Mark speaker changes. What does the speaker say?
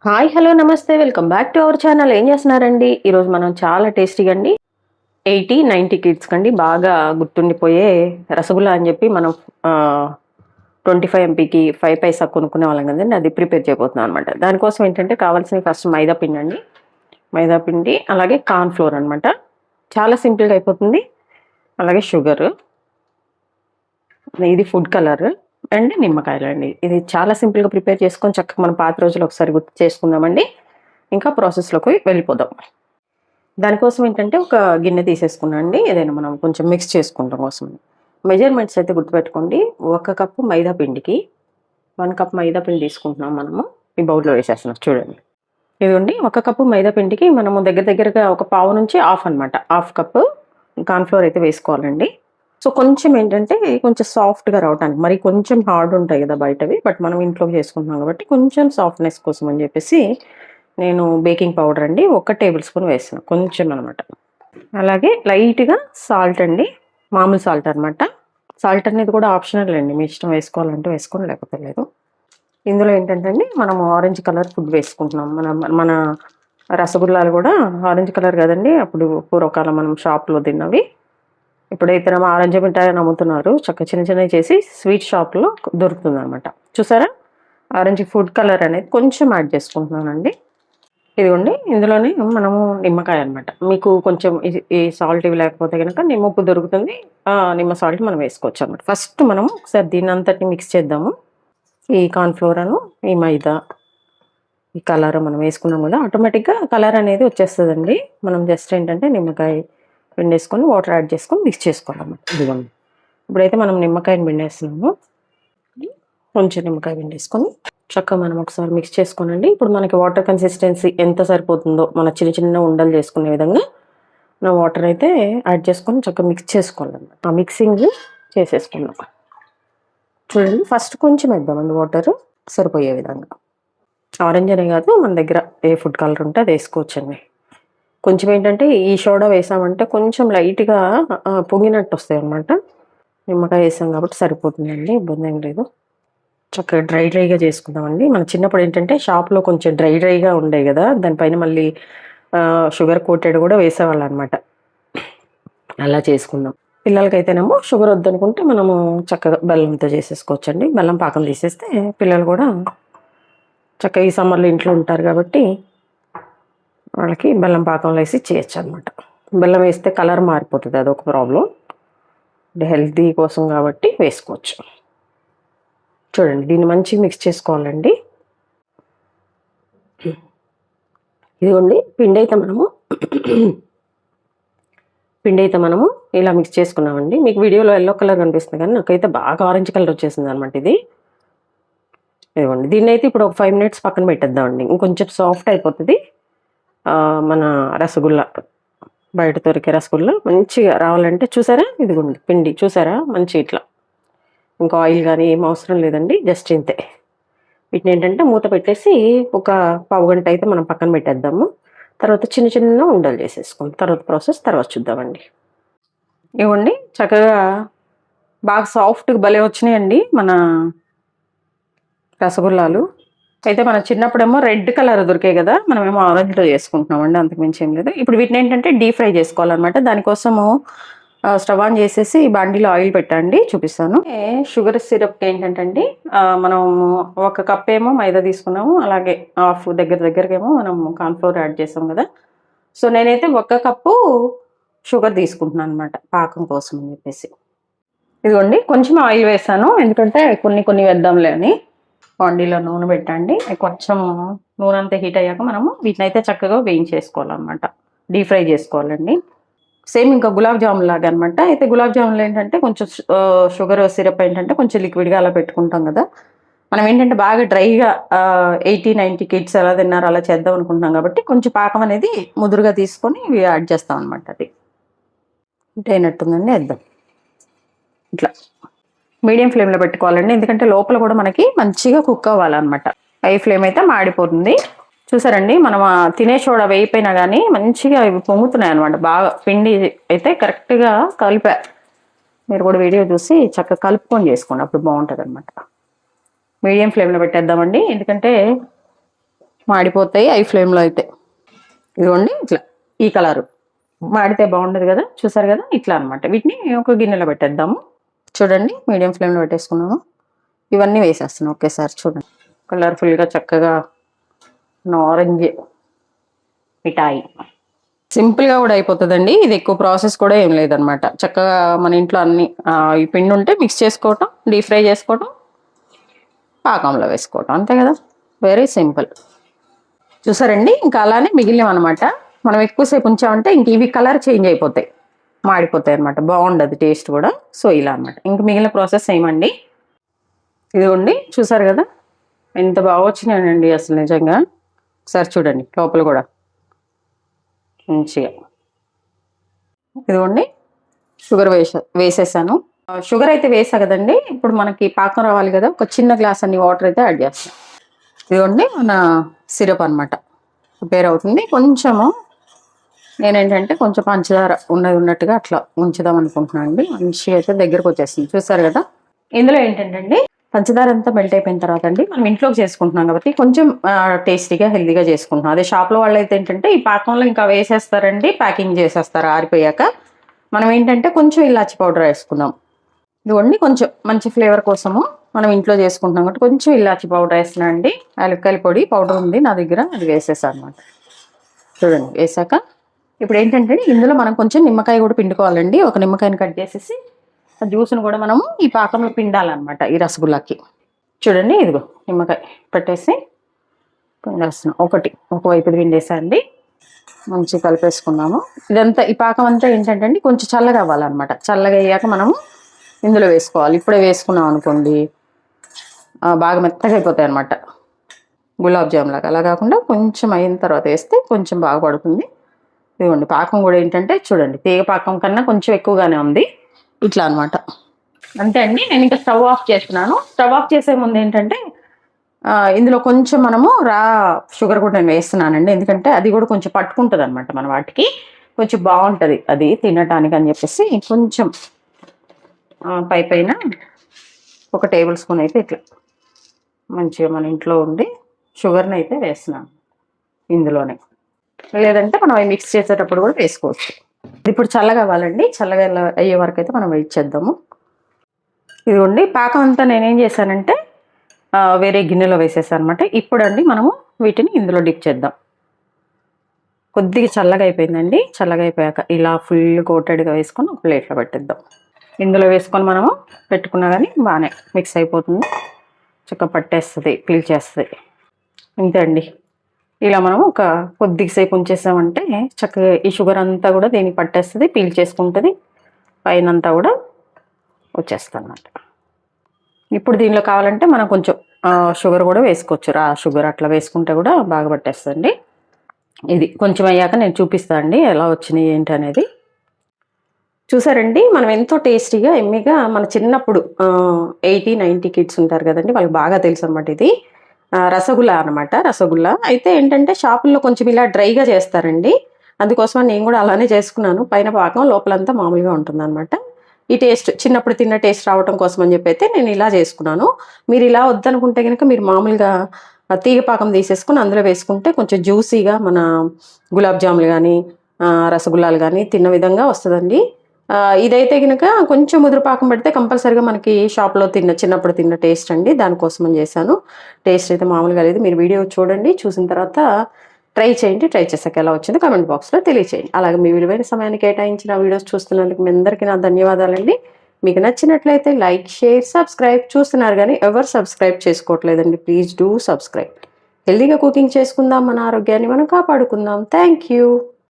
Speaker 1: Hi hello నమస్తే welcome back to our channel. ఏం చేస్తున్నారండి? ఈరోజు మనం చాలా టేస్టీగా అండి 80-90 కిడ్స్ కండి బాగా గుర్తుండిపోయే రసగుల్లా అని చెప్పి మనం 25 ఎంపీకి 5 పైసా కొనుక్కునే వాళ్ళం కదండి, అది ప్రిపేర్ చేయబోతున్నాం అనమాట. దానికోసం ఏంటంటే కావాల్సిన ఫస్ట్ మైదా పిండి అండి, మైదా పిండి అలాగే కార్న్ ఫ్లోర్ అనమాట. చాలా సింపుల్గా అయిపోతుంది. అలాగే షుగర్, ఇది ఫుడ్ కలర్ అండ్ నిమ్మకాయలండి. ఇది చాలా సింపుల్గా ప్రిపేర్ చేసుకొని చక్కగా మనం పాత రోజులు ఒకసారి గుర్తు చేసుకుందామండి. ఇంకా ప్రాసెస్లోకి వెళ్ళిపోదాం. దానికోసం ఏంటంటే ఒక గిన్నె తీసేసుకున్నాం అండి, ఏదైనా మనం కొంచెం మిక్స్ చేసుకుంటాం కోసం. మెజర్మెంట్స్ అయితే గుర్తుపెట్టుకోండి. 1 కప్పు మైదా పిండికి 1 కప్ మైదా పిండి తీసుకుంటున్నాం మనము. ఈ బౌల్లో వేసేస్తున్నాం చూడండి. ఇదిగోండి, 1 కప్పు మైదా పిండికి మనము దగ్గర దగ్గరగా ఒక పావు నుంచి హాఫ్ అనమాట, హాఫ్ కప్పు కార్న్‌ఫ్లోర్ అయితే వేసుకోవాలండి. సో కొంచెం ఏంటంటే కొంచెం సాఫ్ట్‌గా రావటానికి, మరి కొంచెం హార్డ్ ఉంటాయి కదా బయటవి, బట్ మనం ఇంట్లో చేసుకుంటున్నాం కాబట్టి కొంచెం సాఫ్ట్‌నెస్ కోసం అని చెప్పేసి నేను బేకింగ్ పౌడర్ అండి 1 టేబుల్ స్పూన్ వేస్తున్నాను, కొంచెం అనమాట. అలాగే లైట్‌గా సాల్ట్ అండి, మామూలు సాల్ట్ అనమాట. సాల్ట్ అనేది కూడా ఆప్షనల్ అండి, మీ ఇష్టం వేసుకోవాలంటే వేసుకోండి, లేకపోతే లేదు. ఇందులో ఏంటంటే అండి మనము ఆరెంజ్ కలర్ ఫుడ్ వేసుకుంటున్నాం. మన మన రసగుల్లాలు కూడా ఆరెంజ్ కలర్ కదండి, అప్పుడు పూర్వకాలం మనం షాప్‌లో తిన్నవి. ఇప్పుడైతేనేమో ఆరెంజ్ మిఠాయి అని అమ్ముతున్నారు. చక్కగా చిన్న చిన్నవి చేసి స్వీట్ షాప్‌లో దొరుకుతుందనమాట. చూసారా? ఆరెంజ్ ఫుడ్ కలర్ అనేది కొంచెం యాడ్ చేసుకుంటున్నానండి. ఇదిగోండి, ఇందులోనే మనము నిమ్మకాయ అనమాట. మీకు కొంచెం ఈ సాల్ట్ ఇవి లేకపోతే గనక నిమ్మ ఉప్పు దొరుకుతుంది. నిమ్మ సాల్ట్ మనం వేసుకోవచ్చు అనమాట. ఫస్ట్ మనం ఒకసారి దీన్నంతటిని మిక్స్ చేద్దాము. ఈ కార్న్ ఫ్లోరను, ఈ మైదా, ఈ కలర్ మనం వేసుకున్నాం కదా, ఆటోమేటిక్‌గా కలర్ అనేది వచ్చేస్తదండి. మనం జస్ట్ ఏంటంటే నిమ్మకాయ పిండేసుకొని వాటర్ యాడ్ చేసుకొని మిక్స్ చేసుకోవాలన్నమాట. ఇదిగోండి, ఇప్పుడైతే మనం నిమ్మకాయని పిండేస్తున్నాము. కొంచెం నిమ్మకాయ పిండేసుకొని చక్కగా మనం ఒకసారి మిక్స్ చేసుకోనండి. ఇప్పుడు మనకి వాటర్ కన్సిస్టెన్సీ ఎంత సరిపోతుందో, మన చిన్న చిన్న ఉండలు చేసుకునే విధంగా మనం వాటర్ అయితే యాడ్ చేసుకొని చక్కగా మిక్స్ చేసుకోవాలన్నమాట. ఆ మిక్సింగ్ చేసేసుకుందాం. చూడండి, ఫస్ట్ కొంచెం వేద్దామండి వాటర్ సరిపోయే విధంగా. ఆరెంజ్ అనే కాదు, మన దగ్గర ఏ ఫుడ్ కలర్ ఉంటే అది వేసుకోవచ్చండి. కొంచెం ఏంటంటే ఈ సోడా వేసామంటే కొంచెం లైట్‌గా పొంగినట్టు వస్తాయన్నమాట. నిమ్మకాయ వేసాం కాబట్టి సరిపోతుందండి, ఇబ్బంది ఏం లేదు. చక్కగా డ్రైగా చేసుకుందామండి. మన చిన్నప్పుడు ఏంటంటే షాప్‌లో కొంచెం డ్రైగా ఉండేవి కదా, దానిపైన మళ్ళీ షుగర్ కోటెడ్ కూడా వేసేవాళ్ళనమాట. అలా చేసుకుందాం. పిల్లలకైతేనేమో షుగర్ వద్దనుకుంటే మనము చక్కగా బెల్లంతో చేసేసుకోవచ్చండి. బెల్లం పాకం తీసేస్తే పిల్లలు కూడా చక్కగా ఈ సమ్మర్‌లో ఇంట్లో ఉంటారు కాబట్టి వాళ్ళకి బెల్లం పాకంలో వేసి చేయొచ్చనమాట. బెల్లం వేస్తే కలర్ మారిపోతుంది, అదొక ప్రాబ్లమ్. హెల్తీ కోసం కాబట్టి వేసుకోవచ్చు. చూడండి, దీన్ని మంచిగా మిక్స్ చేసుకోవాలండి. ఇదిగోండి, పిండి అయితే మనము ఇలా మిక్స్ చేసుకున్నామండి. మీకు వీడియోలో యెల్లో కలర్ కనిపిస్తుంది కానీ నాకైతే బాగా ఆరెంజ్ కలర్ వచ్చేసింది అనమాట ఇది. ఇదిగోండి, దీన్ని అయితే ఇప్పుడు ఒక 5 మినిట్స్ పక్కన పెట్టేద్దామండి. ఇంకొంచెం సాఫ్ట్ అయిపోతుంది. మన రసగుల్లా, బయట దొరికే రసగుల్లా మంచిగా రావాలంటే చూసారా, ఇదిగోండి పిండి చూసారా, మంచి ఇట్లా ఇంకా ఆయిల్ కానీ ఏం అవసరం లేదండి, జస్ట్ ఇంతే. వీటిని ఏంటంటే మూత పెట్టేసి ఒక పావు గంట అయితే మనం పక్కన పెట్టేద్దాము. తర్వాత చిన్న చిన్న ఉండలు చేసేసుకుందాం. తర్వాత ప్రాసెస్ తర్వాత చూద్దామండి. ఇవ్వండి, చక్కగా బాగా సాఫ్ట్గా భలే వచ్చినాయండి మన రసగుల్లాలు. అయితే మన చిన్నప్పుడేమో రెడ్ కలర్ దొరికాయి కదా, మనమేమో ఆరెంజ్లో చేసుకుంటున్నామండి, అంతకుమించి ఏం లేదు. ఇప్పుడు వీటిని ఏంటంటే డీప్ ఫ్రై చేసుకోవాలన్నమాట. దానికోసము స్టవ్ ఆన్ చేసేసి బాండీలో ఆయిల్ పెట్టండి, చూపిస్తాను. షుగర్ సిరప్ ఏంటంటే అండి, మనం 1 కప్ ఏమో మైదా తీసుకున్నాము, అలాగే హాఫ్ దగ్గరగా ఏమో మనం కార్న్‌ఫ్లోర్ యాడ్ చేసాం కదా. సో నేనైతే 1 కప్పు షుగర్ తీసుకుంటున్నాను అనమాట పాకం కోసం అని చెప్పేసి. ఇదిగోండి, కొంచెం ఆయిల్ వేసాను, ఎందుకంటే కొన్ని వేద్దాంలే అని. బాండీలో నూనె పెట్టండి. కొంచెం నూనె అంతా హీట్ అయ్యాక మనము వీటిని అయితే చక్కగా వేయించేసుకోవాలన్నమాట, డీప్ ఫ్రై చేసుకోవాలండి. సేమ్ ఇంకా గులాబ్ జామున్ లాగా అనమాట. అయితే గులాబ్ జామున్లు ఏంటంటే కొంచెం షుగర్ సిరప్ ఏంటంటే కొంచెం లిక్విడ్గా అలా పెట్టుకుంటాం కదా. మనం ఏంటంటే బాగా డ్రైగా 80-90 కిడ్స్ ఎలా తిన్నారు అలా చేద్దాం అనుకుంటున్నాం కాబట్టి కొంచెం పాకం అనేది ముదురుగా తీసుకొని ఇవి యాడ్ చేస్తాం అనమాట. అది అంటే అయినట్టుందండి, వేద్దాం. ఇట్లా మీడియం ఫ్లేమ్లో పెట్టుకోవాలండి, ఎందుకంటే లోపల కూడా మనకి మంచిగా కుక్ అవ్వాలన్నమాట. హై ఫ్లేమ్ అయితే మాడిపోతుంది. చూసారండి, మనం తినే సోడా వేయిపోయినా కానీ మంచిగా ఇవి పొంగుతున్నాయి అనమాట. బాగా పిండి అయితే కరెక్ట్గా కలిపా. మీరు కూడా వీడియో చూసి చక్కగా కలుపుకొని చేసుకోండి, అప్పుడు బాగుంటుంది అనమాట. మీడియం ఫ్లేమ్లో పెట్టేద్దామండి, ఎందుకంటే మాడిపోతాయి ఐ ఫ్లేమ్లో అయితే. ఇదిగోండి ఇట్లా ఈ కలరు మాడితే బాగుండదు కదా, చూసారు కదా, ఇట్లా అనమాట. వీటిని ఒక గిన్నెలో పెట్టేద్దాము. చూడండి మీడియం ఫ్లేమ్లో పెట్టేసుకున్నాము. ఇవన్నీ వేసేస్తున్నాం ఒకేసారి. చూడండి కలర్ఫుల్గా చక్కగా ఆరెంజ్ మిఠాయి. సింపుల్గా కూడా అయిపోతుందండి. ఇది ఎక్కువ ప్రాసెస్ కూడా ఏం లేదనమాట. చక్కగా మన ఇంట్లో అన్ని ఈ పిండి ఉంటే మిక్స్ చేసుకోవటం, డీప్ ఫ్రై చేసుకోవటం, పాకంలో వేసుకోవటం, అంతే కదా, వెరీ సింపుల్. చూసారండి ఇంకా అలానే మిగిలినవన్నమాట. మనం ఎక్కువసేపు ఉంచామంటే ఇంక ఇవి కలర్ చేంజ్ అయిపోతాయి, మాడిపోతాయి అనమాట, బాగుండదు టేస్ట్ కూడా. సో ఇలా అనమాట. ఇంక మిగిలిన ప్రాసెస్ ఏమండి, ఇదిగోండి చూసారు కదా ఎంత బాగా వచ్చినాయండి అసలు నిజంగా. ఒకసారి చూడండి లోపల కూడా మంచిగా. ఇదిగోండి షుగర్ వేసేసాను. షుగర్ అయితే వేసా కదండి. ఇప్పుడు మనకి పాకం రావాలి కదా, ఒక చిన్న గ్లాస్ అన్ని వాటర్ అయితే యాడ్ చేస్తాను. ఇదిగోండి మన సిరప్ అనమాట ప్రిపేర్ అవుతుంది. కొంచెము నేనేంటంటే కొంచెం పంచదార ఉన్నట్టుగా అట్లా ఉంచుదాం అనుకుంటున్నాను అండి. మంచిగా అయితే దగ్గరకు వచ్చేస్తుంది, చూసారు కదా. ఇందులో ఏంటంటే పంచదార అంతా మెల్ట్ అయిపోయిన తర్వాత అండి, మనం ఇంట్లోకి చేసుకుంటున్నాం కాబట్టి కొంచెం టేస్టీగా హెల్దీగా చేసుకుంటున్నాం. అదే షాప్లో వాళ్ళు అయితే ఏంటంటే ఈ పాకంలో ఇంకా వేసేస్తారండి, ప్యాకింగ్ చేసేస్తారు ఆరిపోయాక. మనం ఏంటంటే కొంచెం ఇలాచి పౌడర్ వేసుకుందాం. ఇదిగోండి కొంచెం మంచి ఫ్లేవర్ కోసము మనం ఇంట్లో చేసుకుంటున్నాం కాబట్టి కొంచెం ఇలాచి పౌడర్ వేస్తున్నా అండి. యాలక్కాయల పొడి పౌడర్ ఉంది నా దగ్గర, అది వేసేసాను అనమాట. చూడండి వేసాక ఇప్పుడు ఏంటంటే ఇందులో మనం కొంచెం నిమ్మకాయ కూడా పిండుకోవాలండి. ఒక నిమ్మకాయని కట్ చేసేసి ఆ జ్యూస్ను కూడా మనము ఈ పాకంలో పిండాలన్నమాట ఈ రసగుల్లాకి. చూడండి ఇదిగో నిమ్మకాయ పెట్టేసి పిండేస్తున్నాం. ఒకవైపు పిండేసండి మంచిగా కలిపేసుకున్నాము. ఇదంతా ఈ పాకం అంతా ఏంటంటే కొంచెం చల్లగా అవ్వాలన్నమాట. చల్లగా అయ్యాక మనము ఇందులో వేసుకోవాలి. ఇప్పుడే వేసుకున్నాం అనుకోండి బాగా మెత్తగా అయిపోతాయి అన్నమాట, గులాబ్ జామ్ లాగా. అలా కాకుండా కొంచెం అయిన తర్వాత వేస్తే కొంచెం బాగా పడుతుంది. ఇదిగోండి పాకం కూడా ఏంటంటే చూడండి తీగ పాకం కన్నా కొంచెం ఎక్కువగానే ఉంది, ఇట్లా అనమాట. అంతే అండి. నేను ఇంకా స్టవ్ ఆఫ్ చేస్తున్నాను. స్టవ్ ఆఫ్ చేసే ముందు ఏంటంటే ఇందులో కొంచెం మనము షుగర్ కూడా నేను వేస్తున్నానండి. ఎందుకంటే అది కూడా కొంచెం పట్టుకుంటుంది అనమాట మన వాటికి, కొంచెం బాగుంటుంది అది తినటానికి అని చెప్పేసి కొంచెం పైన ఒక టేబుల్ స్పూన్ అయితే ఇట్లా మంచిగా మన ఇంట్లో ఉండి షుగర్ని అయితే వేస్తున్నాను ఇందులోనే. లేదంటే మనం అవి మిక్స్ చేసేటప్పుడు కూడా వేసుకోవచ్చు. ఇప్పుడు చల్లగా అవ్వాలండి. చల్లగా అయ్యే వరకు అయితే మనం వెయిట్ చేద్దాము. ఇదిగోండి పాకం అంతా నేనేం చేశానంటే వేరే గిన్నెలో వేసేసాను అనమాట. ఇప్పుడు అండి మనము వీటిని ఇందులో డిప్ చేద్దాం. కొద్దిగా చల్లగా అయిపోయిందండి. చల్లగా అయిపోయాక ఇలా ఫుల్ కోటెడ్గా వేసుకొని ఒక ప్లేట్లో పెట్టేద్దాం. ఇందులో వేసుకొని మనము పెట్టుకున్నా కానీ బాగానే మిక్స్ అయిపోతుంది, చక్కగా పట్టేస్తుంది, పీల్చేస్తుంది. అంతే అండి. ఇలా మనం ఒక కొద్దిసేపు ఉంచేసామంటే చక్కగా ఈ షుగర్ అంతా కూడా దీనికి పట్టేస్తుంది, పీల్ చేసుకుంటుంది, పైన అంతా కూడా వచ్చేస్తుంది అన్నమాట. ఇప్పుడు దీనిలో కావాలంటే మనం కొంచెం షుగర్ కూడా వేసుకోవచ్చు. షుగర్ అట్లా వేసుకుంటే కూడా బాగా పట్టేస్తుంది. ఇది కొంచెం అయ్యాక నేను చూపిస్తాను అండి ఎలా వచ్చినాయి ఏంటి అనేది. చూసారండి మనం ఎంతో టేస్టీగా ఎమ్మిగా మన చిన్నప్పుడు 80-90 కిడ్స్ ఉంటారు కదండి, వాళ్ళకి బాగా తెలుసు అనమాట. ఇది రసగుల్లా అనమాట. రసగుల్లా అయితే ఏంటంటే షాపుల్లో కొంచెం ఇలా డ్రైగా చేస్తారండి. అందుకోసం నేను కూడా అలానే చేసుకున్నాను. పైన పాకం లోపలంతా మామూలుగా ఉంటుంది అనమాట. ఈ టేస్ట్ చిన్నప్పుడు తిన్న టేస్ట్ రావడం కోసం అని చెప్పి అయితే నేను ఇలా చేసుకున్నాను. మీరు ఇలా వద్దనుకుంటే కనుక మీరు మామూలుగా తీగ పాకం తీసేసుకుని అందులో వేసుకుంటే కొంచెం జ్యూసీగా మన గులాబ్ జాములు కానీ రసగుల్లాలు కానీ తిన్న విధంగా వస్తుందండి. ఇదైతే కనుక కొంచెం ముదురు పాకం పెడితే కంపల్సరీగా మనకి షాప్లో చిన్నప్పుడు తిన్న టేస్ట్ అండి. దానికోసం చేశాను. టేస్ట్ అయితే మామూలుగా లేదు. మీరు వీడియో చూడండి, చూసిన తర్వాత ట్రై చేయండి. ట్రై చేసాక ఎలా వచ్చిందో కామెంట్ బాక్స్లో తెలియచేయండి. అలాగే మీ విలువైన సమయాన్ని కేటాయించిన వీడియోస్ చూస్తున్నందుకు మీ అందరికీ నా ధన్యవాదాలండి. మీకు నచ్చినట్లయితే లైక్, షేర్, సబ్స్క్రైబ్. చూస్తున్నారు కానీ ఎవరు సబ్స్క్రైబ్ చేసుకోవట్లేదండి. Please do subscribe. హెల్దీగా కుకింగ్ చేసుకుందాం, మన ఆరోగ్యాన్ని మనం కాపాడుకుందాం. Thank you.